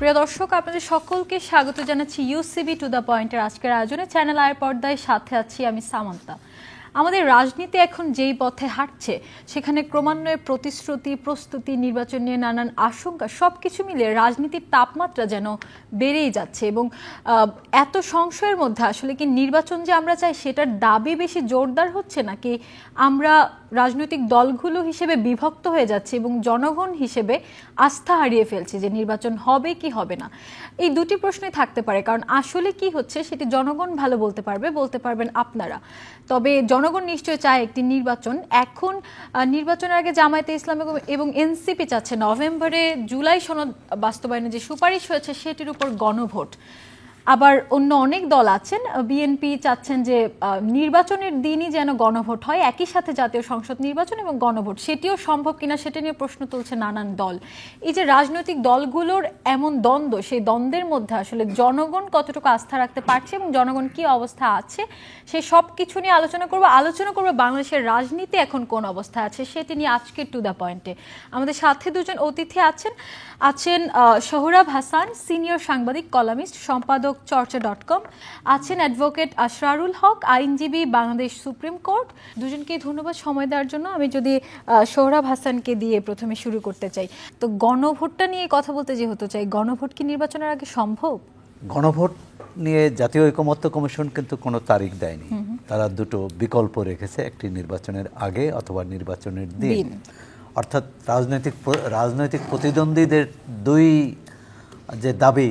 প্রিয় দর্শক, আপনাদের সকলকে স্বাগত জানাচ্ছি ইউসিবি টু দ্য পয়েন্টের আজকের আয়োজনে। চ্যানেল আয়ের পর্দায় সাথে আছি আমি সামান্তা। আমাদের রাজনীতি এখন যেই পথে হাঁটছে সেখানে ক্রমান্বয়ে প্রতিশ্রুতি, প্রস্তুতি, নির্বাচন নিয়ে নানান আশঙ্কা সবকিছু মিলিয়ে রাজনীতির তাপমাত্রা যেন বেড়েই যাচ্ছে এবং এত সংশয়ের মধ্যে আসলে কি নির্বাচন যে আমরা চাই সেটার দাবি বেশি জোরদার হচ্ছে নাকি আমরা রাজনৈতিক দলগুলো হিসেবে বিভক্ত হয়ে যাচ্ছে এবং জনগণ হিসেবে আস্থা হারিয়ে ফেলছে যে নির্বাচন হবে কি হবে না। এই দুটি প্রশ্নই থাকতে পারে, কারণ আসলে কি হচ্ছে সেটি জনগণ ভালো বলতে পারবেন আপনারা। তবে জনগণ নিশ্চয়ই চায় একটি নির্বাচন। এখন নির্বাচনের আগে জামায়াতে ইসলামী এবং এনসিপি চাচ্ছে নভেম্বরে জুলাই সনদ বাস্তবায়নে যে সুপারিশ হয়েছে সেটির উপর গণভোট। আবার অন্য অনেক দল আছেন, বিএনপি চাচ্ছেন যে নির্বাচনের দিনই যেন গণভোট হয়, একই সাথে জাতীয় সংসদ নির্বাচন এবং গণভোট, সেটিও সম্ভব কিনা সেটা নিয়ে প্রশ্ন তুলছে নানান দল। এই যে রাজনৈতিক দলগুলোর এমন দ্বন্দ্ব, সেই দ্বন্দ্বের মধ্যে আসলে জনগণ কতটুকু আস্থা রাখতে পারছে এবং জনগণ কি অবস্থা আছে সেই সব কিছু নিয়ে আলোচনা করবো। বাংলাদেশের রাজনীতি এখন কোন অবস্থায় আছে সেটি নিয়ে আজকের টু দ্য পয়েন্টে আমাদের সাথে দুজন অতিথি আছেন সোহরাব হাসান, সিনিয়র সাংবাদিক, কলামিস্ট, সম্পাদক চর্চা.com, আছেন অ্যাডভোকেট আশরারুল হক, আইনজীবী, বাংলাদেশ সুপ্রিম কোর্ট। দুজনকেই ধন্যবাদ সময় দেওয়ার জন্য। আমি যদি সোহরাব হাসানকে দিয়ে প্রথমে শুরু করতে চাই, তো গণভোটটা নিয়ে কথা বলতে যেহেতু চাই, গণভোট কি নির্বাচনের আগে সম্ভব? গণভোট নিয়ে জাতীয় ঐকমত্য কমিশন কিন্তু কোনো তারিখ দেয়নি। তারা দুটো বিকল্প রেখেছে, একটি নির্বাচনের আগে অথবা নির্বাচনের দিন। অর্থাৎ রাজনৈতিক প্রতিদ্বন্দ্বীদের দুই যে দাবি,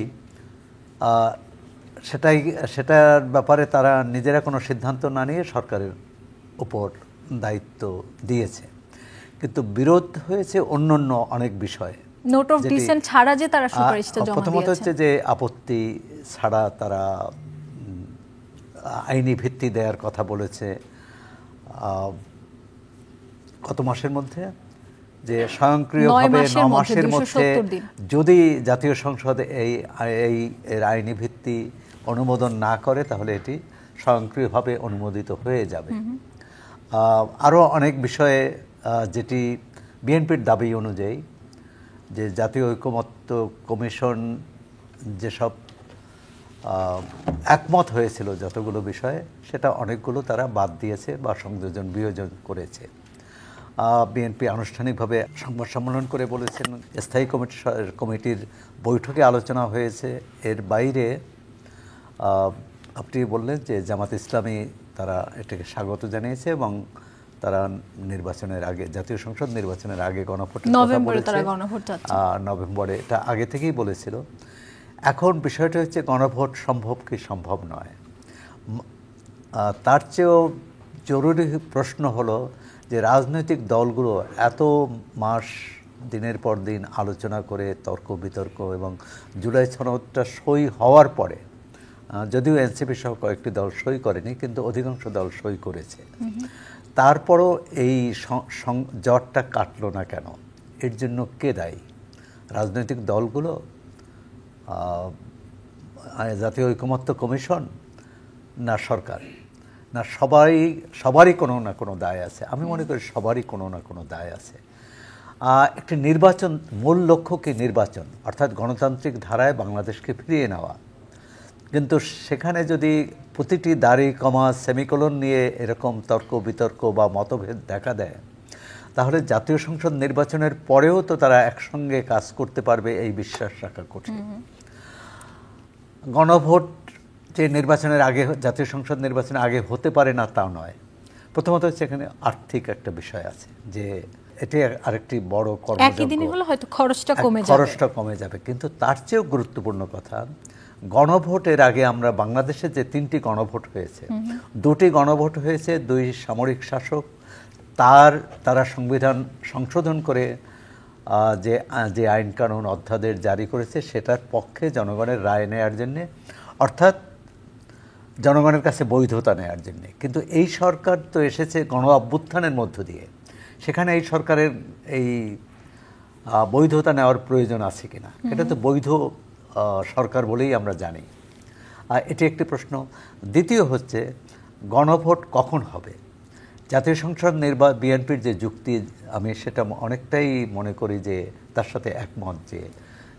সেটার ব্যাপারে তারা নিজেরা কোনো সিদ্ধান্ত না নিয়ে সরকারের উপর দায়িত্ব দিয়েছে। কিন্তু বিরোধ হয়েছে অন্য অনেক বিষয়ে। নোট অফ ডিসেন্ট ছাড়া যে তারা সুপারিশটা জমা দিয়েছে, প্রথমত হচ্ছে যে আপত্তি ছাড়া তারা আইনি ভিত্তি দেওয়ার কথা বলেছে। কত মাসের মধ্যে, যে স্বয়ংক্রিয়ভাবে 9 মাসের মধ্যে যদি জাতীয় সংসদ এর আইনি ভিত্তি অনুমোদন না করে তাহলে এটি স্বয়ংক্রিয়ভাবে অনুমোদিত হয়ে যাবে। আরও অনেক বিষয়ে যেটি বিএনপির দাবি অনুযায়ী যে জাতীয় ঐকমত্য কমিশন যেসব একমত হয়েছিল যতগুলো বিষয়ে, সেটা অনেকগুলো তারা বাদ দিয়েছে বা সংযোজন বিয়োজন করেছে। বিএনপি আনুষ্ঠানিকভাবে সংবাদ সম্মেলন করে বলেছেন স্থায়ী কমিটির বৈঠকে আলোচনা হয়েছে। এর বাইরে আপনি বললেন যে জামাত ইসলামী তারা এটাকে স্বাগত জানিয়েছে এবং তারা নির্বাচনের আগে, জাতীয় সংসদ নির্বাচনের আগে গণভোটের কথা বলেছে। নভেম্বরে, এটা আগে থেকেই বলেছিল। এখন বিষয়টা হচ্ছে গণভোট সম্ভব কি সম্ভব নয়। তার চেয়েও জরুরি প্রশ্ন হলো যে রাজনৈতিক দলগুলো এত মাস দিনের পর দিন আলোচনা করে তর্ক বিতর্ক এবং জুলাই সনদটা সই হওয়ার পরে, যদিও এনসিপি সহ কয়েকটি দল সই করেনি কিন্তু অধিকাংশ দল সই করেছে, তারপরও এই জটটা কাটলো না কেন? এর জন্য কে দায়ী? রাজনৈতিক দলগুলো, জাতীয় ঐকমত্য কমিশন, না সরকার? না সবারই কোনো না কোনো দায় আছে? আমি মনে করি সবারই কোনো না কোনো দায় আছে। একটি নির্বাচন, মূল লক্ষ্য কি নির্বাচন, অর্থাৎ গণতান্ত্রিক ধারায় বাংলাদেশকে ফিরিয়ে নেওয়া। কিন্তু সেখানে যদি প্রতিটি দাড়ি কমা সেমিকোলন নিয়ে এরকম তর্ক বিতর্ক বা মতভেদ দেখা দেয়, তাহলে জাতীয় সংসদ নির্বাচনের পরেও তো তারা একসঙ্গে কাজ করতে পারবে এই বিশ্বাস রাখা কঠিন। গণভোট যে নির্বাচনের আগে, জাতীয় সংসদ নির্বাচনের আগে হতে পারে না তা নয়। প্রথমত হচ্ছে এখানে আর্থিক একটা বিষয় আছে, যে এটি আরেকটি বড় খরচটা কমে যাবে। কিন্তু তার চেয়েও গুরুত্বপূর্ণ কথা, গণভোটের আগে আমরা বাংলাদেশে যে 3টি গণভোট হয়েছে, 2টি গণভোট হয়েছে 2 সামরিক শাসক, তারা সংবিধান সংশোধন করে যে আইন কানুন অধ্যাদেশ জারি করেছে সেটার পক্ষে জনগণের রায় নেওয়ার জন্যে, অর্থাৎ জনগণের কাছে বৈধতা নেওয়ার জন্যে। কিন্তু এই সরকার তো এসেছে গণ অভ্যুত্থানের মধ্য দিয়ে, সেখানে এই সরকারের এই বৈধতা নেওয়ার প্রয়োজন আছে কিনা? এটা তো বৈধ সরকার বলেই আমরা জানি। এটি একটি প্রশ্ন। দ্বিতীয় হচ্ছে গণভোট কখন হবে? জাতীয় সংসদ বিএনপির যে যুক্তি, আমি সেটা অনেকটাই মনে করি যে তার সাথে একমত, যে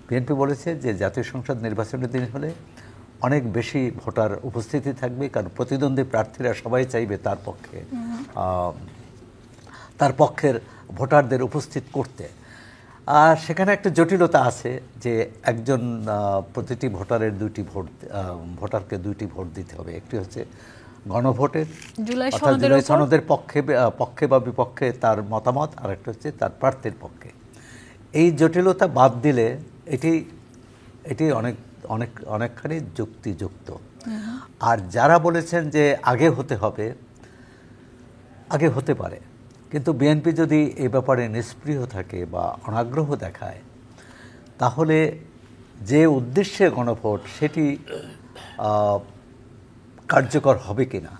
বিএনপি বলেছে যে জাতীয় সংসদ নির্বাচনের দিন হলে অনেক বেশি ভোটার উপস্থিতি থাকবে, কারণ প্রতিদ্বন্দ্বী প্রার্থীরা সবাই চাইবে তার পক্ষের ভোটারদের উপস্থিত করতে। আর সেখানে একটা জটিলতা আছে যে একজন প্রতিটি ভোটারকে দুইটি ভোট দিতে হবে। একটি হচ্ছে গণভোটের, অর্থাৎ জুলাই সনদের পক্ষে বা বিপক্ষে তার মতামত, আর একটা হচ্ছে তার প্রার্থীর পক্ষে। এই জটিলতা বাদ দিলে এটি অনেকখানি যুক্তিযুক্ত। আর যারা বলেছেন যে আগে হতে পারে, কিন্তু বিএনপি যদি এ ব্যাপারে নিষ্ক্রিয় থাকে বা অনাগ্রহ দেখায়, তাহলে যে উদ্দেশ্যে গণভোট সেটি কার্যকর হবে কিনা।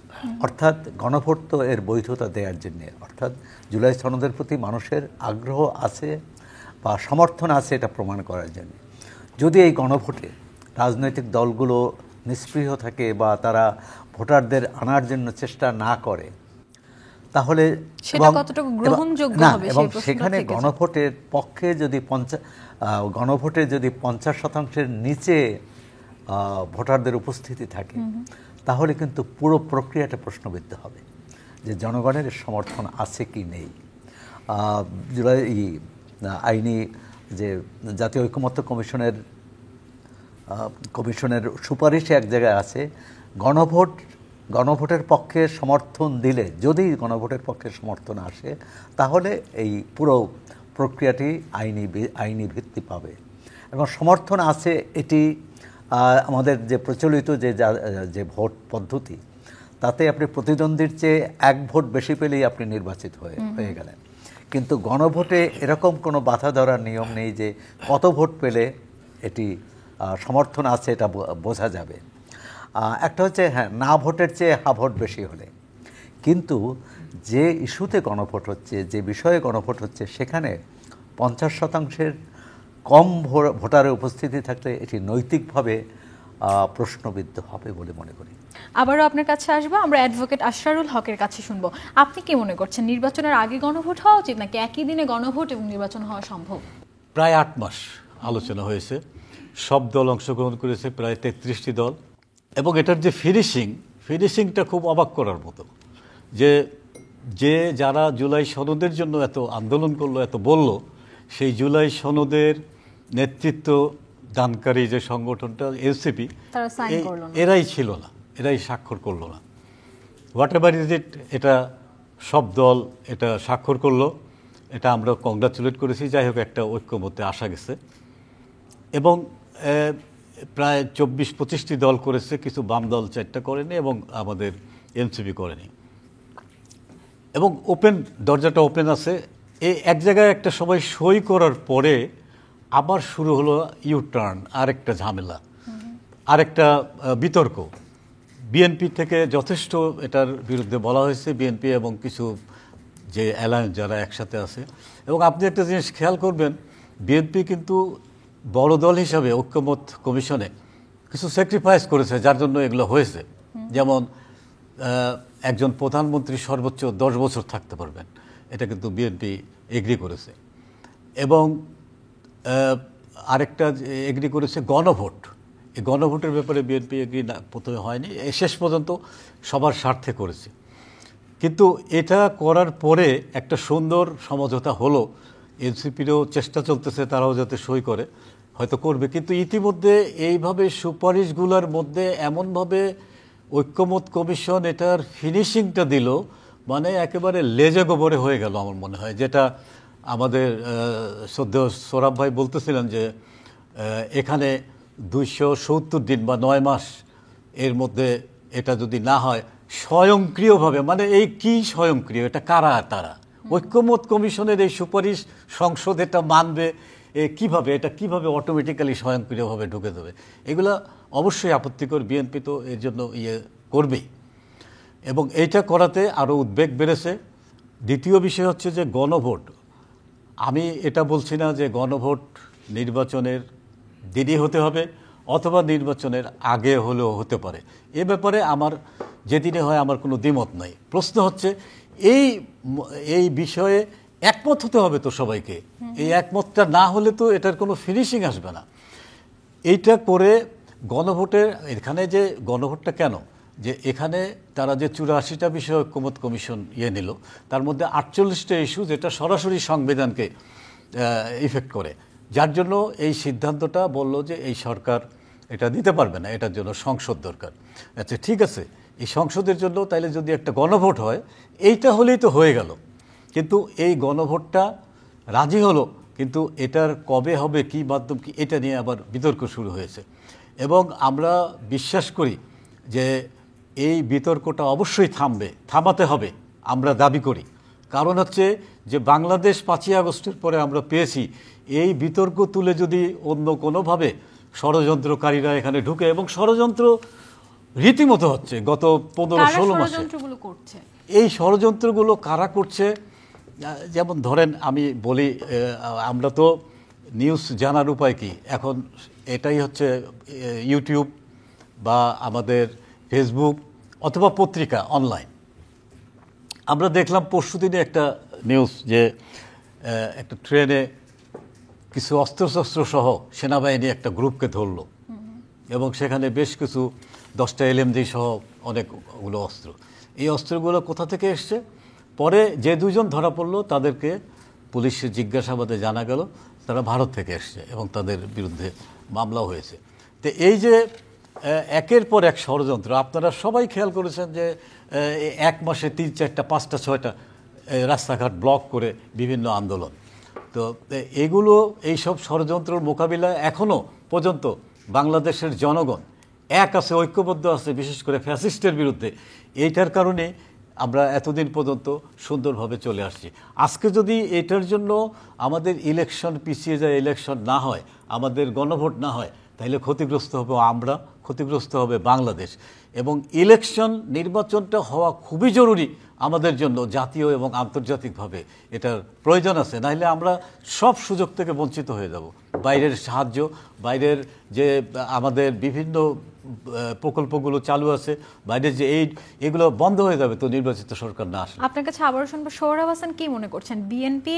অর্থাৎ গণভোট তো এর বৈধতা দেওয়ার জন্যে, অর্থাৎ জুলাই সনদের প্রতি মানুষের আগ্রহ আছে বা সমর্থন আছে এটা প্রমাণ করার জন্য। যদি এই গণভোটে রাজনৈতিক দলগুলো নিষ্ক্রিয় থাকে বা তারা ভোটারদের আনার জন্য চেষ্টা না করে, তাহলে এবং সেখানে গণভোটের পক্ষে যদি 50%-এর নিচে ভোটারদের উপস্থিতি থাকে, তাহলে কিন্তু পুরো প্রক্রিয়াটা প্রশ্নবিদ্ধ হবে যে জনগণের সমর্থন আছে কি নেই। আইনি যে জাতীয় ঐকমত্য কমিশনের সুপারিশে এক জায়গায় আছে, গণভোটের পক্ষে সমর্থন দিলে, যদি গণভোটের পক্ষে সমর্থন আসে, তাহলে এই পুরো প্রক্রিয়াটি আইনি ভিত্তি পাবে। এবং সমর্থন আছে এটি আমাদের যে প্রচলিত যে ভোট পদ্ধতি, তাতে আপনি প্রতিদ্বন্দ্বীর চেয়ে এক ভোট বেশি পেলেই আপনি নির্বাচিত হয়ে গেলেন। কিন্তু গণভোটে এরকম কোনো বাধা ধরার নিয়ম নেই যে কত ভোট পেলে এটি সমর্থন আছে এটা বোঝা যাবে। একটা হচ্ছে না ভোটের চেয়ে ভোট বেশি হলে, কিন্তু যে ইস্যুতে গণভোট হচ্ছে, যে বিষয়ে গণভোট হচ্ছে, সেখানে 50%-এর কম ভোটারের উপস্থিতি থাকলে এটি নৈতিকভাবে প্রশ্নবিদ্ধ হবে বলে মনে করি। আবারও আপনার কাছে আসবো, আমরা অ্যাডভোকেট আশরারুল হকের কাছে শুনবো। আপনি কি মনে করছেন, নির্বাচনের আগে গণভোট হওয়া উচিত নাকি একই দিনে গণভোট এবং নির্বাচন হওয়া সম্ভব? প্রায় 8 মাস আলোচনা হয়েছে, সব দল অংশগ্রহণ করেছে, প্রায় 33টি দল। এবং এটার যে ফিনিশিংটা খুব অবাক করার মতো, যে যারা জুলাই সনদের জন্য এত আন্দোলন করলো, এত বলল, সেই জুলাই সনদের নেতৃত্ব দানকারী যে সংগঠনটা এনসিপি, এরাই ছিল না, এরাই স্বাক্ষর করলো না। হোয়াট এভার ইজ ইট, এটা সব দল এটা স্বাক্ষর করলো, এটা আমরা কংগ্রাচুলেট করেছি। যাই হোক, একটা ঐক্যমত্যে আসা গেছে। এবং প্রায় 24-25টি দল করেছে, কিছু বাম দল 4টা করেনি এবং আমাদের এনসিপি করেনি। এবং দরজাটা ওপেন আছে। এক জায়গায় একটা সময় সই করার পরে আবার শুরু হলো ইউটার্ন, আরেকটা ঝামেলা, আরেকটা বিতর্ক। বিএনপি থেকে যথেষ্ট এটার বিরুদ্ধে বলা হয়েছে, বিএনপি এবং কিছু যে অ্যালায়েন্স যারা একসাথে আছে। এবং আপনি একটা জিনিস খেয়াল করবেন, বিএনপি কিন্তু বড় দল হিসাবে ঐক্যমত কমিশনে কিছু স্যাক্রিফাইস করেছে, যার জন্য এগুলো হয়েছে। যেমন একজন প্রধানমন্ত্রী সর্বোচ্চ 10 বছর থাকতে পারবেন, এটা কিন্তু বিএনপি এগ্রি করেছে। এবং আরেকটা এগ্রি করেছে গণভোট। এই গণভোটের ব্যাপারে বিএনপি এগ্রি না, প্রথমে হয়নি, শেষ পর্যন্ত সবার স্বার্থে করেছে। কিন্তু এটা করার পরে একটা সুন্দর সমঝোতা হলো। এনসিপিরও চেষ্টা চলতেছে তারাও যাতে সই করে, হয়তো করবে। কিন্তু ইতিমধ্যে এইভাবে সুপারিশগুলোর মধ্যে এমনভাবে ঐক্যমত কমিশন এটার ফিনিশিংটা দিল, মানে একেবারে লেজে গোবরে হয়ে গেল আমার মনে হয়। যেটা আমাদের শ্রদ্ধেয় সৌরভ ভাই বলতেছিলেন যে এখানে 270 দিন বা 9 মাস এর মধ্যে এটা যদি না হয় স্বয়ংক্রিয়ভাবে, মানে এই কি স্বয়ংক্রিয়, এটা কারা তারা? ঐক্যমত কমিশনের এই সুপারিশ সংসদ এটা মানবে কিভাবে? এটা কিভাবে অটোমেটিক্যালি স্বয়ংক্রিয়ভাবে ঢুকে দেবে? এগুলো অবশ্যই আপত্তিকর। বিএনপি তো এর জন্য করবেই, এবং এইটা করাতে আরও উদ্বেগ বেড়েছে। দ্বিতীয় বিষয় হচ্ছে যে গণভোট। আমি এটা বলছি না যে গণভোট নির্বাচনের দিনই হতে হবে অথবা নির্বাচনের আগে হলেও হতে পারে। এ ব্যাপারে আমার যেদিনে হয় আমার কোনো দ্বিমত নাই। প্রশ্ন হচ্ছে এই বিষয়ে একমত হতে হবে তো সবাইকে। এই একমতটা না হলে তো এটার কোনো ফিনিশিং আসবে না। এইটা করে গণভোটের এখানে যে গণভোটটা কেন, যে এখানে তারা যে 84টা বিষয় ঐক্যমত কমিশন নিল, তার মধ্যে 48টা ইস্যু যেটা সরাসরি সংবিধানকে ইফেক্ট করে, যার জন্য এই সিদ্ধান্তটা বলল যে এই সরকার এটা দিতে পারবে না, এটার জন্য সংসদ দরকার। আচ্ছা ঠিক আছে, এই সংসদের জন্য তাইলে যদি একটা গণভোট হয়, এইটা হলেই তো হয়ে গেল। কিন্তু এই গণভোটটা রাজি হলো, কিন্তু এটার কবে হবে, কি মাধ্যম কি, এটা নিয়ে আবার বিতর্ক শুরু হয়েছে। এবং আমরা বিশ্বাস করি যে এই বিতর্কটা অবশ্যই থামাতে হবে, আমরা দাবি করি। কারণ হচ্ছে যে বাংলাদেশ 5ই আগস্টের পরে আমরা পেয়েছি, এই বিতর্ক তুলে যদি অন্য কোনোভাবে ষড়যন্ত্রকারীরা এখানে ঢুকে, এবং ষড়যন্ত্র রীতিমতো হচ্ছে গত 15-16 মাসে। এই ষড়যন্ত্রগুলো কারা করছে, যেমন ধরেন আমি বলি, আমরা তো নিউজ জানার উপায় কি এখন, এটাই হচ্ছে ইউটিউব বা আমাদের ফেসবুক অথবা পত্রিকা অনলাইন। আমরা দেখলাম পরশুদিনে একটা নিউজ যে একটা ট্রেনে কিছু অস্ত্রশস্ত্র সহ সেনাবাহিনী একটা গ্রুপকে ধরলো, এবং সেখানে বেশ কিছু 10টা LMG সহ অনেকগুলো অস্ত্র। এই অস্ত্রগুলো কোথা থেকে এসছে? পরে যে 2 জন ধরা পড়লো তাদেরকে পুলিশের জিজ্ঞাসাবাদে জানা গেল তারা ভারত থেকে এসছে, এবং তাদের বিরুদ্ধে মামলাও হয়েছে। তো এই যে একের পর এক ষড়যন্ত্র, আপনারা সবাই খেয়াল করেছেন যে 1 মাসে 3, 4, 5, 6টা রাস্তাঘাট ব্লক করে বিভিন্ন আন্দোলন। তো এগুলো, এইসব ষড়যন্ত্রের মোকাবিলায় এখনও পর্যন্ত বাংলাদেশের জনগণ এক আছে, ঐক্যবদ্ধ আছে, বিশেষ করে ফ্যাসিস্টের বিরুদ্ধে। এইটার কারণে আমরা এতদিন পর্যন্ত সুন্দরভাবে চলে আসছি। আজকে যদি এটার জন্য আমাদের ইলেকশন পিছিয়ে যায়, ইলেকশন না হয়, আমাদের গণভোট না হয়, তাহলে ক্ষতিগ্রস্ত হবে আমরা, ক্ষতিগ্রস্ত হবে বাংলাদেশ। এবং নির্বাচনটা হওয়া খুবই জরুরি আমাদের জন্য, জাতীয় এবং আন্তর্জাতিকভাবে এটার প্রয়োজন আছে। নাহলে আমরা সব সুযোগ থেকে বঞ্চিত হয়ে যাব। বাইরের সাহায্য, বাইরের যে আমাদের বিভিন্ন প্রকল্পগুলো চালু আছে, বাইরের যে এইড, এগুলো বন্ধ হয়ে যাবে তো নির্বাচিত সরকার না আসলে। আপনার কাছে আবারও শুনবো, সোহরাব হাসান কি মনে করছেন, বিএনপি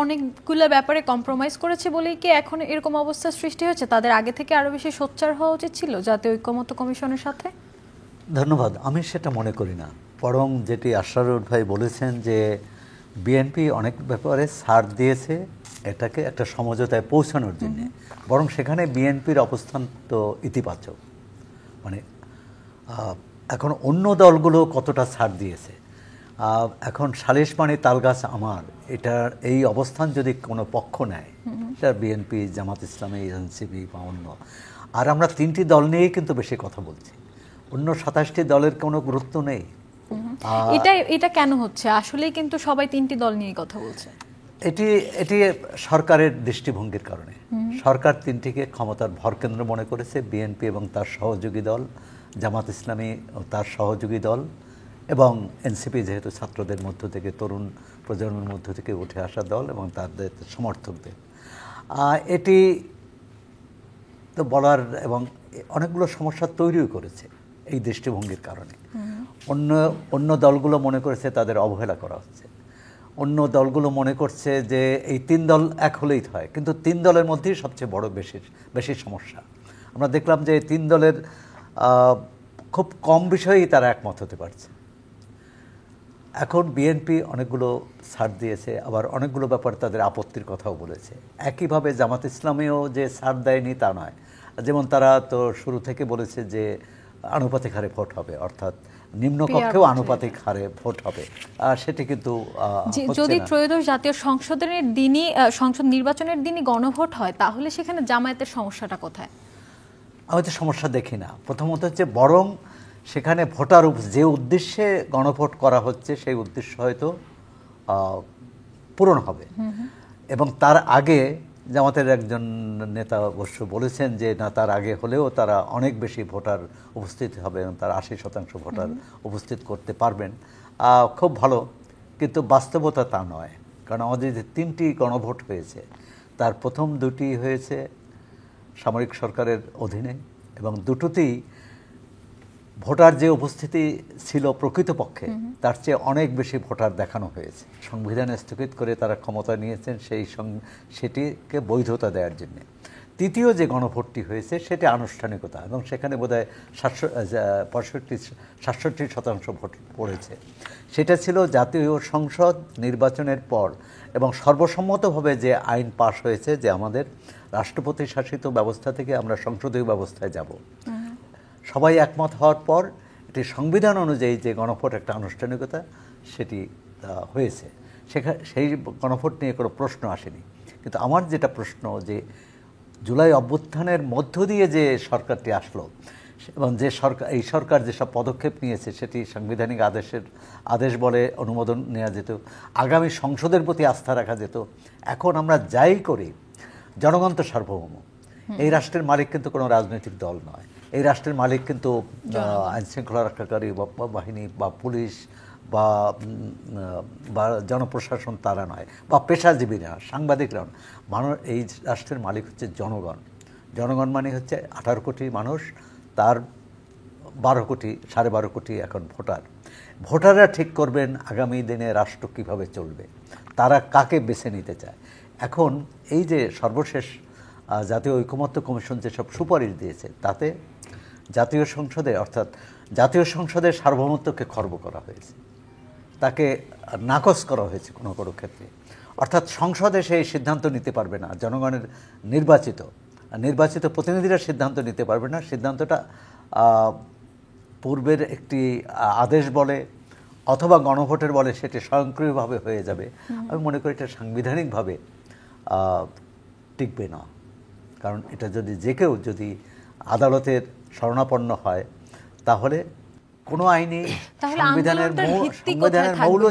অনেকগুলো ব্যাপারে কম্প্রোমাইজ করেছে বলেই কি এখন এরকম অবস্থার সৃষ্টি হয়েছে? তাদের আগে থেকে আরো বেশি সোচ্চার হওয়া উচিত ছিল জাতীয় ঐক্যমত্য কমিশনের সাথে? ধন্যবাদ। আমি সেটা মনে করি না, বরং যেটি আশরারুল ভাই বলেছেন যে বিএনপি অনেক ব্যাপারে ছাড় দিয়েছে এটাকে একটা সমঝোতায় পৌঁছানোর জন্য, বরং সেখানে বিএনপির অবস্থান তো ইতিবাচক। মানে এখন অন্য দলগুলো কতটা ছাড় দিয়েছে, এখন সালিশ মানে তালগাছ আমার, এটার এই অবস্থান যদি কোনো পক্ষ নেয়, সেটা বিএনপি, জামাত ইসলামী, এনসিপি বা অন্য, আর আমরা 3টি দল নিয়েই কিন্তু বেশি কথা বলছি, অন্য 27টি দলের কোনো গুরুত্ব নেই। এটা কেন হচ্ছে? আসলেই কিন্তু সবাই 3টি দল নিয়ে কথা বলছে। এটি সরকারের দৃষ্টিভঙ্গির কারণে। সরকার 3টিকে ক্ষমতার ভরকেন্দ্র মনে করেছে, বিএনপি এবং তার সহযোগী দল, জামাত ইসলামী ও তার সহযোগী দল, এবং এনসিপি যেহেতু ছাত্রদের মধ্য থেকে, তরুণ প্রজন্মের মধ্য থেকে উঠে আসা দল এবং তাদের সমর্থকদের। এটি তো বলার, এবং অনেকগুলো সমস্যা তৈরিও করেছে এই দৃষ্টিভঙ্গির কারণে। অন্য দলগুলো মনে করেছে তাদের অবহেলা করা হচ্ছে, অন্য দলগুলো মনে করছে যে এই 3 দল এক হলেই হয়, কিন্তু 3 দলের মধ্যেই সবচেয়ে বড় বেশি সমস্যা। আমরা দেখলাম যে 3 দলের খুব কম বিষয়েই তারা একমত হতে পারছে। এখন বিএনপি অনেকগুলো ছাড় দিয়েছে, আবার অনেকগুলো ব্যাপার তাদের আপত্তির কথাও বলেছে। একইভাবে জামাত ইসলামীও যে ছাড় দেয়নি তা নয়, যেমন তারা তো শুরু থেকে বলেছে যে আনুপাতিক হারে ভোট হবে, অর্থাৎ নিম্নকক্ষেও আনুপাতিক হারে ভোট হবে, সেটি কিন্তু যদি ত্রয়োদশ জাতীয় সংসদ নির্বাচনের দিনই গণভোট হয়, তাহলে সেখানে জামায়াতের সমস্যাটা কোথায়? আমি তো সমস্যা দেখি না। প্রথমত হচ্ছে বরং সেখানে ভোটার যে উদ্দেশ্যে গণভোট করা হচ্ছে সেই উদ্দেশ্য হয়তো পূরণ হবে। এবং তার আগে জামাতের একজন নেতা অবশ্য বলেছেন যে না, তার আগে হলেও তারা অনেক বেশি ভোটার উপস্থিত হবে এবং তার 80% ভোটার উপস্থিত করতে পারবেন। খুব ভালো, কিন্তু বাস্তবতা তা নয়। কারণ আমাদের যে 3টি গণভোট হয়েছে, তার প্রথম 2টি হয়েছে সামরিক সরকারের অধীনে, এবং দুটোতেই ভোটার যে উপস্থিতি ছিল প্রকৃতপক্ষে তার চেয়ে অনেক বেশি ভোটার দেখানো হয়েছে। সংবিধান স্থগিত করে তারা ক্ষমতা নিয়েছেন সেটিকে বৈধতা দেওয়ার জন্য। তৃতীয় যে গণভোটটি হয়েছে সেটা আনুষ্ঠানিকতা, এবং সেখানে বোধহয় 67% ভোট পড়েছে। সেটা ছিল জাতীয় সংসদ নির্বাচনের পর এবং সর্বসম্মতভাবে যে আইন পাশ হয়েছে যে আমাদের রাষ্ট্রপতি শাসিত ব্যবস্থা থেকে আমরা সংসদীয় ব্যবস্থায় যাব। সবাই একমত হওয়ার পর এটি সংবিধান অনুযায়ী যে গণভোট একটা আনুষ্ঠানিকতা সেটি হয়েছে। সেই গণভোট নিয়ে কোনো প্রশ্ন আসেনি। কিন্তু আমার যেটা প্রশ্ন যে জুলাই অভ্যুত্থানের মধ্য দিয়ে যে সরকারটি আসলো এবং যে এই সরকার যেসব পদক্ষেপ নিয়েছে সেটি সাংবিধানিক আদেশ বলে অনুমোদন নেওয়া যেত, আগামী সংসদের প্রতি আস্থা রাখা যেত। এখন আমরা যাই করি জনগণ তো সার্বভৌম। এই রাষ্ট্রের মালিক কিন্তু কোনো রাজনৈতিক দল নয়। এই রাষ্ট্রের মালিক কিন্তু আইনশৃঙ্খলা রক্ষাকারী বাহিনী বা পুলিশ বা জনপ্রশাসন তারা নয়, বা পেশাজীবীরা, সাংবাদিকরা। এই রাষ্ট্রের মালিক হচ্ছে জনগণ। জনগণ মানে হচ্ছে 18 কোটি মানুষ, তার 12 কোটি 12.5 কোটি এখন ভোটাররা ঠিক করবেন আগামী দিনে রাষ্ট্র কিভাবে চলবে, তারা কাকে বেছে নিতে চায়। এখন এই যে সর্বশেষ জাতীয় ঐকমত্য কমিশন যেসব সুপারিশ দিয়েছে তাতে জাতীয় সংসদের সার্বভৌমত্বকে খর্ব করা হয়েছে, তাকে নাকচ করা হয়েছে কোনো কোনো ক্ষেত্রে। অর্থাৎ সংসদে সেই সিদ্ধান্ত নিতে পারবে না, জনগণের নির্বাচিত প্রতিনিধিরা সিদ্ধান্ত নিতে পারবে না। সিদ্ধান্তটা পূর্বের একটি আদেশ বলে অথবা গণভোটের বলে সেটি স্বয়ংক্রিয়ভাবে হয়ে যাবে। আমি মনে করি এটা সাংবিধানিকভাবে টিকবে না। কারণ এটা যে কেউ যদি আদালতের শরণাপন্ন হয় তাহলে কোনো আইনই সংবিধানের মৌল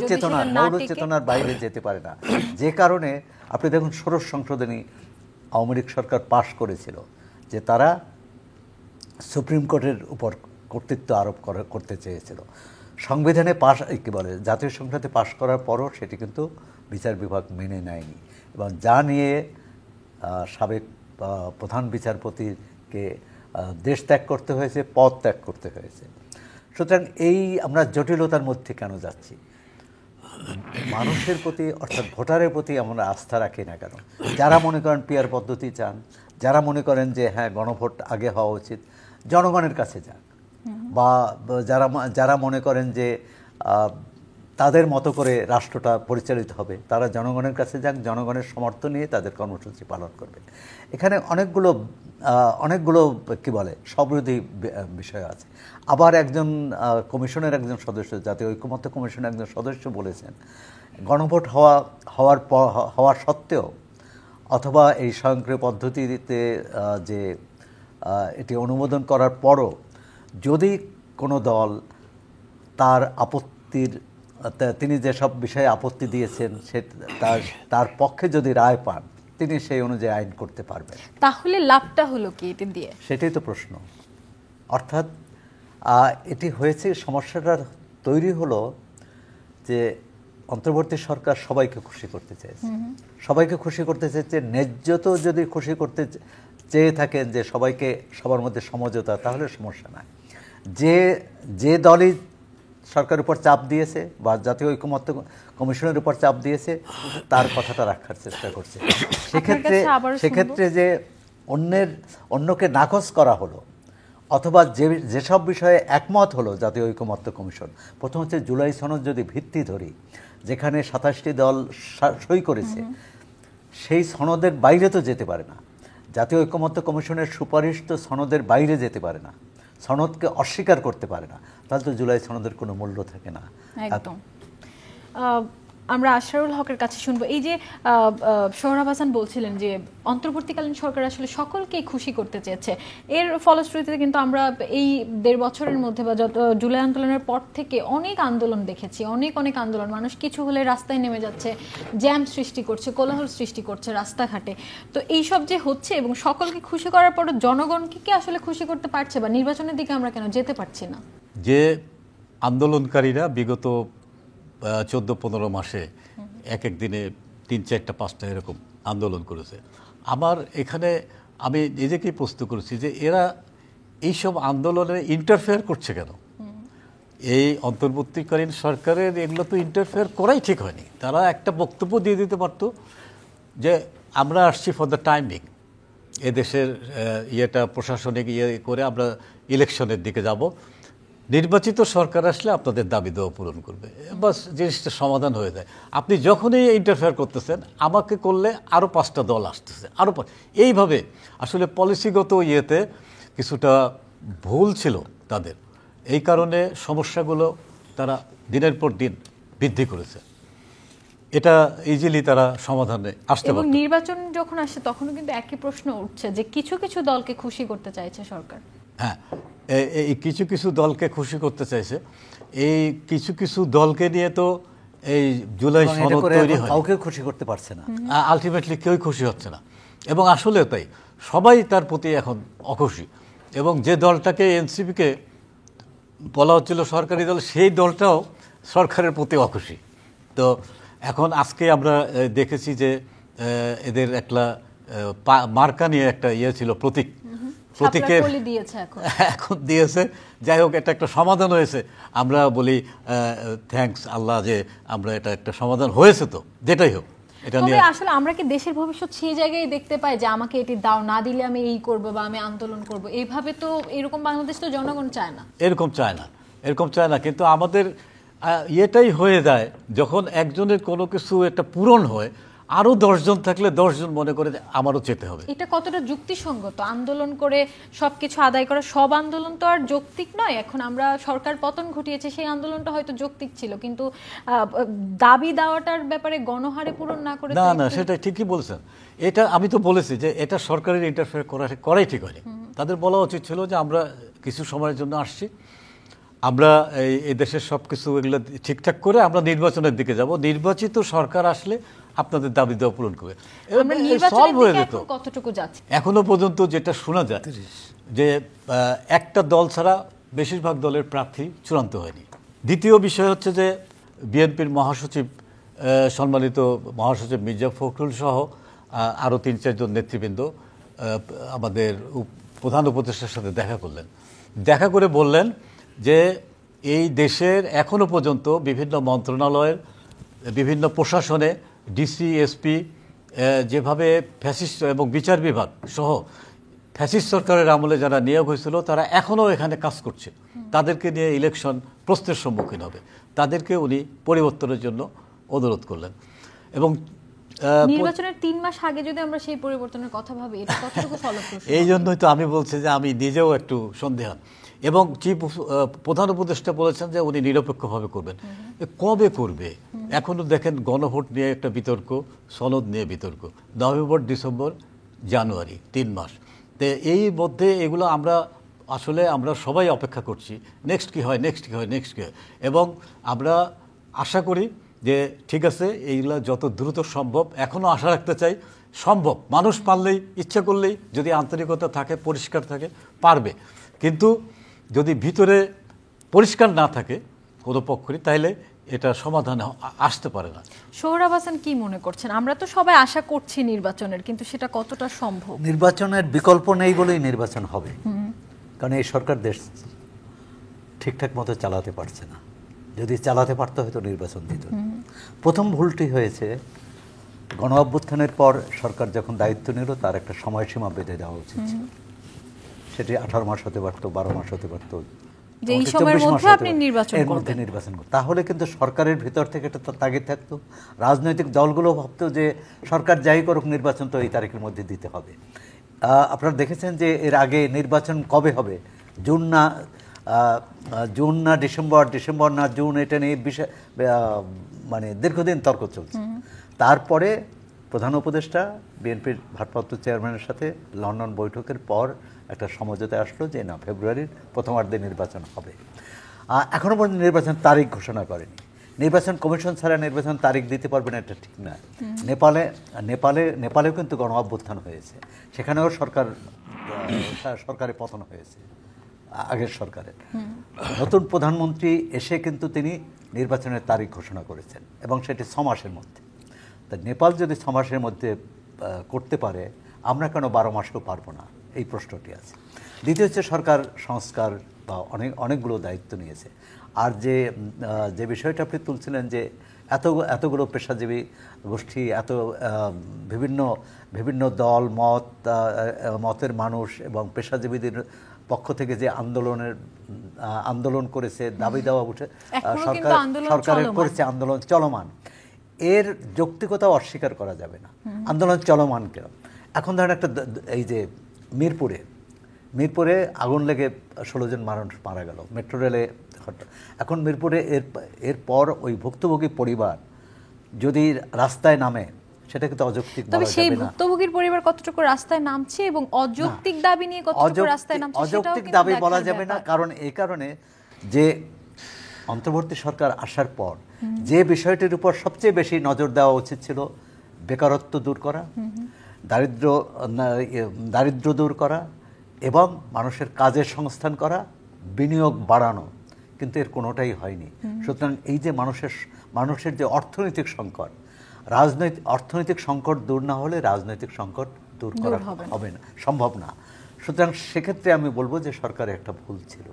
চেতনার বাইরে যেতে পারে না। যে কারণে আপনি দেখুন ষোড়শ সংশোধনী আওয়ামী লীগ সরকার পাশ করেছিল যে তারা সুপ্রিম কোর্টের উপর কর্তৃত্ব আরোপ করতে চেয়েছিল। সংবিধানে জাতীয় সংসদে পাশ করার পরও সেটি কিন্তু বিচার বিভাগ মেনে নেয়নি, এবং যা নিয়ে সাবেক প্রধান বিচারপতিকে দেশ ত্যাগ করতে হয়েছে, পদ ত্যাগ করতে হয়েছে। সুতরাং আমরা জটিলতার মধ্যে কেন যাচ্ছি? মানুষের প্রতি অর্থাৎ ভোটারের প্রতি আমরা আস্থা রাখি না কেন? যারা মনে করেন পিয়ার পদ্ধতি চান, যারা মনে করেন যে হ্যাঁ গণভোট আগে হওয়া উচিত, জনগণের কাছে যান, বা যারা মনে করেন যে তাদের মতো করে রাষ্ট্রটা পরিচালিত হবে তারা জনগণের কাছে যান, জনগণের সমর্থন নিয়ে তাদের কর্মসূচি পালন করবে। এখানে অনেকগুলো সবিরোধী বিষয় আছে। আবার একজন কমিশনের একজন সদস্য, জাতীয় ঐকমত্য কমিশনের একজন সদস্য বলেছেন গণভোট হওয়া সত্ত্বেও অথবা এই স্বয়ংক্রিয় পদ্ধতিতে যে এটি অনুমোদন করার পরও যদি কোনো দল তিনি যেসব বিষয়ে আপত্তি দিয়েছেন তার পক্ষে যদি রায় পান তিনি সেই অনুযায়ী আইন করতে পারবেন। তাহলে লাভটা হলো কি এটি দিয়ে? সেটাই তো প্রশ্ন। অর্থাৎ এটি হয়েছে, সমস্যাটা তৈরি হলো যে অন্তর্বর্তী সরকার সবাইকে খুশি করতে চেয়েছে, ন্যায্য তো যদি খুশি করতে চেয়ে থাকেন যে সবার মধ্যে সমঝোতা, তাহলে সমস্যা নাই। যে দলই সরকারের উপর চাপ দিয়েছে বা জাতীয় ঐকমত্য কমিশনের উপর চাপ দিয়েছে তার কথাটা রাখার চেষ্টা করছে। সেক্ষেত্রে যে অন্যকে নাকচ করা হলো অথবা যেসব বিষয়ে একমত হলো জাতীয় ঐকমত্য কমিশন, প্রথম হচ্ছে জুলাই সনদ যদি ভিত্তি ধরি, যেখানে 27টি দল সই করেছে, সেই সনদের বাইরে তো যেতে পারে না। জাতীয় ঐকমত্য কমিশনের সুপারিশ তো সনদের বাইরে যেতে পারে না, সনদকে অস্বীকার করতে পারে না, তাহলে তো জুলাই সনদের কোনো মূল্য থাকে না। একদম। আমরা আশরারুল হকের কাছে শুনবো। এই যে সোহরাব হাসান বলছিলেন যে অন্তর্বর্তীকালীন সরকার আসলে সকলকেই খুশি করতে চেয়েছে, এর ফলশ্রুতিতে কিন্তু আমরা এই 1.5 বছরের মধ্যে বা জুলাই আন্দোলনের পর থেকে অনেক আন্দোলন দেখেছি, অনেক আন্দোলন, মানুষ কিছু হলে রাস্তায় নেমে যাচ্ছে, জ্যাম সৃষ্টি করছে, কোলাহল সৃষ্টি করছে রাস্তাঘাটে। তো এইসব যে হচ্ছে এবং সকলকে খুশি করার পরও জনগণকে কি আসলে খুশি করতে পারছে, বা নির্বাচনের দিকে আমরা কেন যেতে পারছি না? যে আন্দোলনকারীরা বিগত 14-15 মাসে এক দিনে 3, 4, 5টা এরকম আন্দোলন করেছে, আমি নিজেকেই প্রশ্ন করেছি যে এরা এইসব আন্দোলনে ইন্টারফেয়ার করছে কেন? এই অন্তর্বর্তীকালীন সরকারের এগুলো তো ইন্টারফেয়ার করাই ঠিক হয়নি। তারা একটা বক্তব্য দিয়ে দিতে পারতো যে আমরা আসছি ফর দ্য টাইম বিং, এদেশের ইয়েটা প্রশাসনিক ইয়ে করে আমরা ইলেকশনের দিকে যাব, নির্বাচিত সরকার আসলে আপনাদের দাবি দেওয়া পূরণ করবে, বাস জিনিসটা সমাধান হয়ে যায়। আপনি যখনই ইন্টারফেয়ার করতেছেন, আমাকে করলে আরও 5টা দল আসতেছে, আরও এইভাবে আসলে পলিসিগত ইয়েতে কিছুটা ভুল ছিল তাদের, এই কারণে সমস্যাগুলো তারা দিনের পর দিন বৃদ্ধি করেছে। এটা ইজিলি তারা সমাধানে আসতে পারত। এবং নির্বাচন যখন আসে তখনও কিন্তু একই প্রশ্ন উঠছে যে কিছু কিছু দলকে খুশি করতে চাইছে সরকার। হ্যাঁ, এই কিছু কিছু দলকে খুশি করতে চাইছে, এই কিছু কিছু দলকে নিয়ে তো এই জুলাই সনদ তৈরি হয়, কাউকে খুশি করতে পারছে না, আলটিমেটলি কেউই খুশি হচ্ছে না। এবং আসলে তাই, সবাই তার প্রতি এখন অখুশি। এবং যে দলটাকে এনসিপিকে বলা হচ্ছিল সরকারি দল, সেই দলটাও সরকারের প্রতি অখুশি। তো এখন আজকে আমরা দেখেছি যে এদের একটা মার্কা নিয়ে একটা ইয়ে ছিল, প্রতীকের এখন দিয়েছে। যাই হোক, এটা একটা সমাধান হয়েছে। আমরা বলি থ্যাঙ্কস আল্লাহ যে আমরা এটা একটা সমাধান হয়েছে। তো যেটাই হোক, এটা নিয়ে আসলে আমরা কি দেশের ভবিষ্যৎ সেই জায়গায় দেখতে পাই যে আমাকে এটি দাও, না দিলে আমি এই করব বা আমি আন্দোলন করব, এইভাবে তো এরকম বাংলাদেশ তো জনগণ চায় না, এরকম চায় না। কিন্তু আমাদের ইয়েটাই হয়ে যায়, যখন একজনের কোনো কিছু একটা পূরণ হয়, আরও 10 জন থাকলে 10 জন মনে করে আমারও যেতে হবে। এটা কতটা যুক্তিসঙ্গত? আন্দোলন করে সবকিছু আদায় করা, সব আন্দোলন তো আর যৌক্তিক নয়। এখন আমরা সরকার পতন ঘটিয়েছে, সেই আন্দোলনটা হয়তো যৌক্তিক ছিল, কিন্তু দাবি দাওয়াটার ব্যাপারে গণহারে পূরণ না করে না, সেটা ঠিকই বলছেন। এটা আমি তো বলেছি যে এটা সরকারের ইন্টারফেয়ার করাই ঠিক হয়নি। তাদের বলা উচিত ছিল যে আমরা কিছু সময়ের জন্য আসছি, আমরা এই দেশের সব কিছু এগুলো ঠিকঠাক করে আমরা নির্বাচনের দিকে যাব, নির্বাচিত সরকার আসলে আপনাদের দাবি দেওয়া পূরণ করবে, সলভ হয়ে যেত। এখনো পর্যন্ত যেটা শোনা যায় যে একটা দল ছাড়া বেশিরভাগ দলের প্রার্থী চূড়ান্ত হয়নি। দ্বিতীয় বিষয় হচ্ছে যে বিএনপির মহাসচিব, সম্মানিত মহাসচিব মির্জা ফখরুল সহ আরও 3-4 জন নেতৃবৃন্দ আমাদের প্রধান উপদেষ্টার সাথে দেখা করে বললেন যে এই দেশের এখনো পর্যন্ত বিভিন্ন মন্ত্রণালয়ের, বিভিন্ন প্রশাসনে ডিসি, এসপি যেভাবে ফ্যাসিস্ট এবং বিচার বিভাগ সহ ফ্যাসিস্ট সরকারের আমলে যারা নিয়োগ হয়েছিল, তারা এখনও এখানে কাজ করছে। তাদেরকে নিয়ে ইলেকশন প্রশ্নের সম্মুখীন হবে, তাদেরকে উনি পরিবর্তনের জন্য অনুরোধ করলেন। এবং নির্বাচনের 3 মাস আগে যদি আমরা সেই পরিবর্তনের কথা ভাবি, এটা কতটুকু ফলপ্রসূ? এই জন্যই তো আমি বলছি যে আমি নিজেও একটু সন্দেহান। এবং প্রধান উপদেষ্টা বলেছেন যে উনি নিরপেক্ষভাবে করবেন। কবে করবে? এখনো দেখেন গণভোট নিয়ে একটা বিতর্ক, সনদ নিয়ে বিতর্ক, নভেম্বর, ডিসেম্বর, জানুয়ারি, 3 মাস। তো এই মধ্যে এগুলো আমরা সবাই অপেক্ষা করছি, নেক্সট কি হয়। এবং আমরা আশা করি যে ঠিক আছে, এইগুলো যত দ্রুত সম্ভব, এখনও আশা রাখতে চাই সম্ভব। মানুষ পারলেই, ইচ্ছা করলেই, যদি আন্তরিকতা থাকে, পরিষ্কার থাকে, পারবে। কিন্তু যদি ভিতরে পরিষ্কার না থাকে কোনো পক্ষই, তাহলে এটা সমাধান আসতে পারে না। সোহরাব হাসান কি মনে করছেন? আমরা তো সবাই আশা করছি নির্বাচনের, কিন্তু সেটা কতটা সম্ভব? নির্বাচনের বিকল্প নেই বলেই নির্বাচন হবে, কারণ এই সরকার দেশ ঠিকঠাক মতো চালাতে পারছে না। যদি চালাতে পারতো হয়তো নির্বাচন দিত। প্রথম ভুলটি হয়েছে, গণ অভ্যুত্থানের পর সরকার যখন দায়িত্ব নিল, তার একটা সময়সীমা বেঁধে দেওয়া উচিত ছিল। সেটি 18 মাস হতে পারত, 12 মাস হতে পারত, এই সময়ের মধ্যে আপনি নির্বাচন করবেন। তাহলে কিন্তু সরকারের ভিতর থেকে একটা তাগিদ থাকতো, রাজনৈতিক দলগুলো ভাবতো যে সরকার যাই করুক, নির্বাচন তো এই তারিখের মধ্যে দিতে হবে। আপনারা দেখেছেন যে এর আগে নির্বাচন কবে হবে, জুন না ডিসেম্বর না জুন, এটা নিয়ে মানে দীর্ঘদিন তর্ক চলছে। তারপরে প্রধান উপদেষ্টা বিএনপির ভারপ্রাপ্ত চেয়ারম্যানের সাথে লন্ডন বৈঠকের পর একটা সমঝোতা আসলো যে না, ফেব্রুয়ারির প্রথমার্ধে নির্বাচন হবে। এখনও পর্যন্ত নির্বাচন তারিখ ঘোষণা করেনি। নির্বাচন কমিশন ছাড়া নির্বাচন তারিখ দিতে পারবে না, এটা ঠিক না। নেপালেও কিন্তু গণ অভ্যুত্থান হয়েছে, সেখানেও সরকারের পতন হয়েছে, আগের সরকারের। নতুন প্রধানমন্ত্রী এসে কিন্তু তিনি নির্বাচনের তারিখ ঘোষণা করেছেন, এবং সেটি 6 মাসের মধ্যে। তা নেপাল যদি 6 মাসের মধ্যে করতে পারে, আমরা কেন 12 মাসেও পারবো না, এই প্রশ্নটি আছে। দ্বিতীয় হচ্ছে সরকার সংস্কার বা অনেকগুলো দায়িত্ব নিয়েছে। আর যে বিষয়টা আপনি তুলছিলেন যে এতগুলো পেশাজীবী গোষ্ঠী, এত বিভিন্ন বিভিন্ন দল মতের মানুষ এবং পেশাজীবীদের পক্ষ থেকে যে আন্দোলন করেছে, দাবি দেওয়া উঠে সরকারের করেছে, আন্দোলন চলমান, এর যৌক্তিকতা অস্বীকার করা যাবে না। আন্দোলন চলমান কেন? এখন ধরেন একটা এই যে মিরপুরে আগুন লেগে 16 জন মানুষ মারা গেল, মেট্রো রেলে। এখন মিরপুরে এরপর ওই ভুক্তভোগী পরিবার যদি রাস্তায় নামে, সেটা কিন্তু অযৌক্তিক বলা যাবে না। সেই ভুক্তভোগীর পরিবার কতটুকু রাস্তায় নামছে এবং অযৌক্তিক দাবি নিয়ে কতটুকু রাস্তায় নামছে অযৌক্তিক দাবি বলা যাবে না, কারণ এই কারণে যে অন্তর্বর্তী সরকার আসার পর যে বিষয়টির উপর সবচেয়ে বেশি নজর দেওয়া উচিত ছিল, বেকারত্ব দূর করা, দারিদ্র্য দূর করা এবং মানুষের কাজের সংস্থান করা, বিনিয়োগ বাড়ানো, কিন্তু এর কোনোটাই হয়নি। সুতরাং এই যে মানুষের যে অর্থনৈতিক সংকট, অর্থনৈতিক সংকট দূর না হলে রাজনৈতিক সংকট দূর করা হবে না, সম্ভব না। সুতরাং সেক্ষেত্রে আমি বলবো যে সরকারের একটা ভুল ছিল।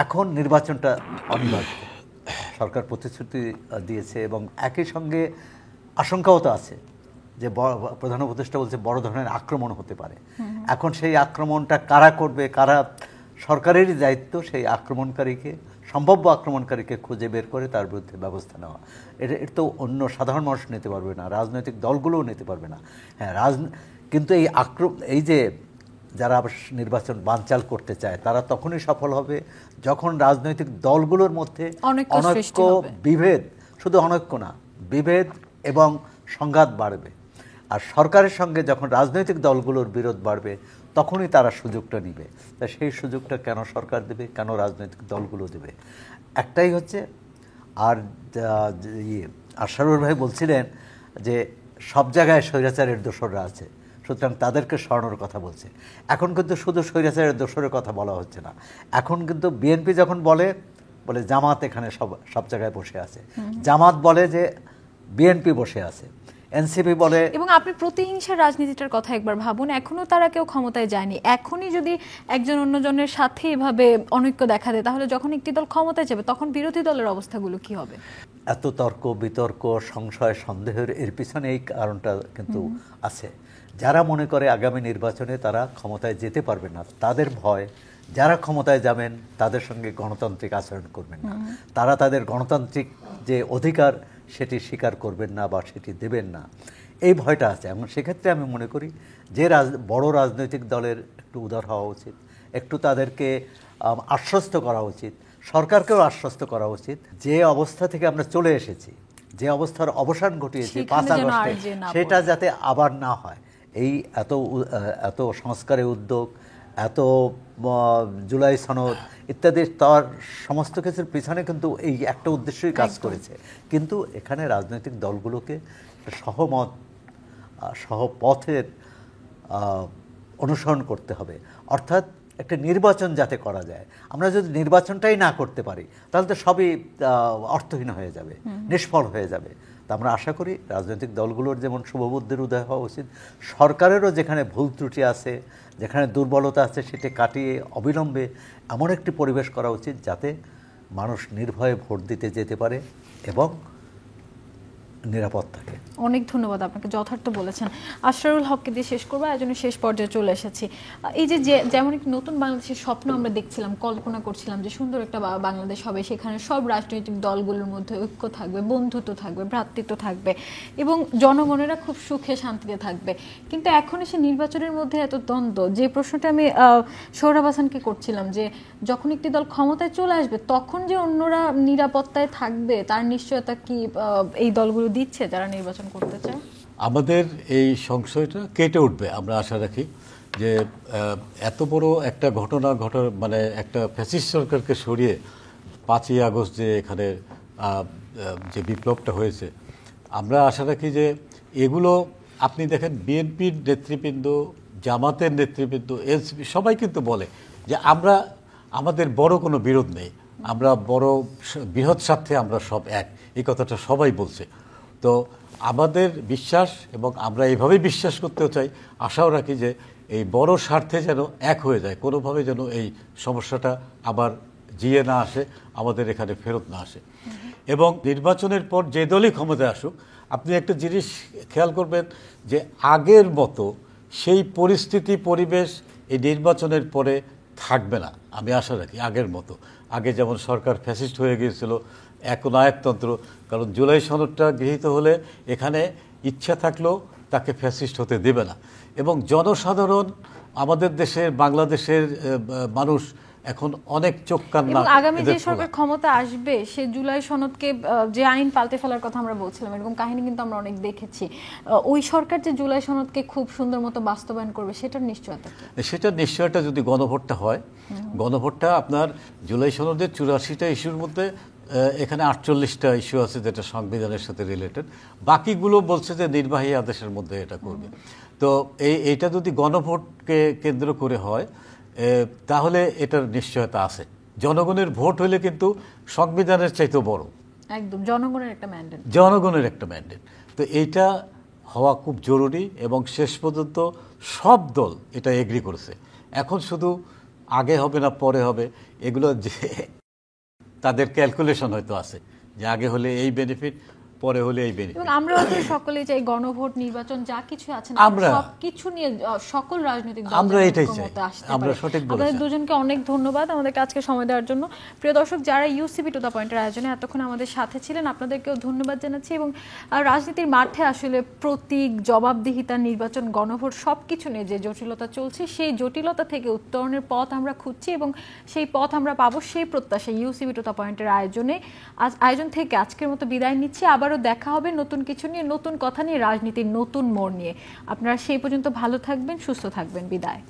এখন নির্বাচনটা অনিবার্য, সরকার প্রতিশ্রুতি দিয়েছে এবং একই সঙ্গে আশঙ্কাও তো আছে যে প্রধান উপদেষ্টা বলছে বড় ধরনের আক্রমণ হতে পারে। এখন সেই আক্রমণটা কারা করবে, কারা, সরকারেরই দায়িত্ব সেই সম্ভাব্য আক্রমণকারীকে খুঁজে বের করে তার বিরুদ্ধে ব্যবস্থা নেওয়া। এটা তো অন্য সাধারণ মানুষ নিতে পারবে না, রাজনৈতিক দলগুলোও নিতে পারবে না। হ্যাঁ, কিন্তু এই যে যারা নির্বাচন বানচাল করতে চায় তারা তখনই সফল হবে যখন রাজনৈতিক দলগুলোর মধ্যে অনৈক্য, বিভেদ, শুধু অনৈক্য না, বিভেদ এবং সংঘাত বাড়বে। আর সরকারের সঙ্গে যখন রাজনৈতিক দলগুলোর বিরোধ বাড়বে তখনই তারা সুযোগটা নিবে। তা সেই সুযোগটা কেন সরকার দেবে, কেন রাজনৈতিক দলগুলো দেবে? একটাই হচ্ছে, আর আশরাফুল ভাই বলছিলেন যে সব জায়গায় স্বৈরাচারের দোসররা আছে, সুতরাং তাদেরকে সরানোর কথা বলছে। এখন কিন্তু শুধু স্বৈরাচারের দোসরের কথা বলা হচ্ছে না, এখন কিন্তু বিএনপি যখন বলে জামাত এখানে সব জায়গায় বসে আছে, জামাত বলে যে বিএনপি বসে আছে, এনসিপি বলে। এবং আপনি প্রতিহিংসার রাজনীতিটার কথা একবার ভাবুন, এখনো তারা কেউ ক্ষমতায় যায়নি। এখনই যদি একজন অন্যজনের সাথে এভাবে অনৈক্য দেখা দেয়, তাহলে যখন একটি দল ক্ষমতায় যাবে তখন বিরোধী দলের অবস্থাগুলো কি হবে? এত তর্ক বিতর্ক, সংশয়, সন্দেহের এর পিছনে এই কারণটা কিন্তু আছে। যারা মনে করে আগামী নির্বাচনে তারা ক্ষমতায় যেতে পারবে না, তাদের ভয় যারা ক্ষমতায় যাবেন তাদের সঙ্গে গণতান্ত্রিক আচরণ করবেন না, তারা তাদের গণতান্ত্রিক যে অধিকার সেটি স্বীকার করবেন না বা সেটি দেবেন না, এই ভয়টা আছে। এবং সেক্ষেত্রে আমি মনে করি যে বড় রাজনৈতিক দলের একটু উদার হওয়া উচিত, একটু তাদেরকে আশ্বস্ত করা উচিত, সরকারকেও আশ্বস্ত করা উচিত যে অবস্থা থেকে আমরা চলে এসেছি, যে অবস্থার অবসান ঘটিয়েছি 5 আগস্টে, সেটা যাতে আবার না হয়। এই এত সংস্কারের উদ্যোগ, এত জুলাই সনদ ইত্যাদি, তার সমস্ত কিছুর পিছনে কিন্তু এই একটা উদ্দেশ্যই কাজ করেছে। কিন্তু এখানে রাজনৈতিক দলগুলোকে সহপথের অনুসরণ করতে হবে, অর্থাৎ একটা নির্বাচন যাতে করা যায়। আমরা যদি নির্বাচনটাই না করতে পারি তাহলে তো সবই অর্থহীন হয়ে যাবে, নিষ্ফল হয়ে যাবে। তা আমরা আশা করি রাজনৈতিক দলগুলোর যেমন শুভবুদ্ধির উদয় হওয়া উচিত, সরকারেরও যেখানে ভুল ত্রুটি আছে, যেখানে দুর্বলতা আছে, সেটি কাটিয়ে অবিলম্বে এমন একটি পরিবেশ করা উচিত যাতে মানুষ নির্ভয়ে ভোট দিতে যেতে পারে এবং নিরাপদ থাকে। অনেক ধন্যবাদ আপনাকে, যথার্থ বলেছেন। আশরারুল হককে দিয়ে শেষ করবো, এজন্য শেষ পর্যায়ে চলে এসেছি। এই যে যেমন একটি নতুন বাংলাদেশের স্বপ্ন আমরা দেখছিলাম, কল্পনা করছিলাম যে সুন্দর একটা বাংলাদেশ হবে, সেখানে সব রাজনৈতিক দলগুলোর মধ্যে ঐক্য থাকবে, বন্ধুত্ব থাকবে, ভ্রাতৃত্ব থাকবে এবং জনগণেরা খুব সুখে শান্তিতে থাকবে। কিন্তু এখন এসে নির্বাচনের মধ্যে এত দ্বন্দ্ব, যে প্রশ্নটা আমি সোহরাব হাসানকে করছিলাম যে যখন একটি দল ক্ষমতায় চলে আসবে তখন যে অন্যরা নিরাপত্তায় থাকবে তার নিশ্চয়তা কি এই দলগুলো দিচ্ছে যারা নির্বাচন করতে চায়? আমাদের এই সংশয়টা কেটে উঠবে, আমরা আশা রাখি যে এত বড় একটা ঘটনা মানে একটা ফ্যাসিস্ট সরকারকে সরিয়ে 5ই আগস্ট যে এখানে যে বিপ্লবটা হয়েছে, আমরা আশা রাখি যে এগুলো আপনি দেখেন বিএনপির নেতৃবৃন্দ, জামাতের নেতৃবৃন্দ, এনসিপি সবাই কিন্তু বলে যে আমাদের বড় কোনো বিরোধ নেই, আমরা বড় বৃহৎ স্বার্থে আমরা সব এক, এই কথাটা সবাই বলছে। তো আমাদের বিশ্বাস, এবং আমরা এইভাবেই বিশ্বাস করতেও চাই, আশাও রাখি যে এই বড় স্বার্থে যেন এক হয়ে যায়, কোনোভাবে যেন এই সমস্যাটা আবার জিয়ে না আসে, আমাদের এখানে ফেরত না আসে। এবং নির্বাচনের পর যে দলই ক্ষমতায় আসুক, আপনি একটা জিনিস খেয়াল করবেন যে আগের মতো সেই পরিস্থিতি পরিবেশ এই নির্বাচনের পরে থাকবে না, আমি আশা রাখি আগের মতো। আগে যেমন সরকার ফ্যাসিস্ট হয়ে গিয়েছিল, এখন নায়কতন্ত্র, কারণ জুলাই সনদটা গৃহীত হলে এখানে ইচ্ছা থাকলেও তাকে ফ্যাসিস্ট হতে দেবে না। এবং জনসাধারণ, আমাদের দেশের বাংলাদেশের মানুষ এখন অনেক চোখ কান্না। আগামী যে সরকার ক্ষমতা আসবে সে জুলাই সনদকে যে আইন পাল্টে ফেলার কথা আমরা বলছিলাম, এরকম কাহিনী কিন্তু আমরা অনেক দেখেছি। ওই সরকার যে জুলাই সনদকে খুব সুন্দর মতো বাস্তবায়ন করবে সেটার নিশ্চয়তা কি? সেটার নিশ্চয়তা যদি গণভোটটা হয়, গণভোটটা আপনার জুলাই সনদের 84টা ইস্যুর মধ্যে এখানে 48টা ইস্যু আছে যেটা সংবিধানের সাথে রিলেটেড, বাকিগুলো বলছে যে নির্বাহী আদেশের মধ্যে এটা করবে। তো এইটা যদি গণভোটকে কেন্দ্র করে হয় তাহলে এটার নিশ্চয়তা আছে। জনগণের ভোট হলে কিন্তু সংবিধানের চাইতেও বড়, একদম জনগণের একটা ম্যান্ডেট, জনগণের একটা ম্যান্ডেট। তো এইটা হওয়া খুব জরুরি এবং শেষ পর্যন্ত সব দল এটা এগ্রি করেছে। এখন শুধু আগে হবে না পরে হবে এগুলো যে তাদের ক্যালকুলেশন হয়তো আছে যে আগে হলে এই বেনিফিট, পরে হলে এই বেনিফিট। এবং আমরা তো সকলেই চাই গণভোট, নির্বাচন যা কিছু আছে না সবকিছু নিয়ে সকল রাজনৈতিক দল আমরা এটাই চাই, আমরা সঠিক বলেছি। আপনাদের দুজনকে অনেক ধন্যবাদ আমাদেরকে আজকে সময় দেওয়ার জন্য। প্রিয় দর্শক, যারা ইউসিবি টু দ্য পয়েন্টের আয়োজনে এতক্ষণ আমাদের সাথে ছিলেন আপনাদেরকেও ধন্যবাদ জানাচ্ছি। এবং রাজনীতির মাঠে আসলে প্রতীক, জবাবদিহিতা, নির্বাচন, গণভোট সবকিছু নিয়ে যে জটিলতা চলছে সেই জটিলতা থেকে উত্তরণের পথ আমরা খুঁজছি এবং সেই পথ আমরা পাবো সেই প্রত্যাশা ইউসিবি টু দ্য পয়েন্টের আয়োজন থেকে আজকের মতো বিদায় নিচ্ছি। আবারও দেখা হবে নতুন কিছু নিয়ে, নতুন কথা নিয়ে, রাজনীতির নতুন মোড় নিয়ে। আপনারা সেই পর্যন্ত ভালো থাকবেন, সুস্থ থাকবেন। বিদায়।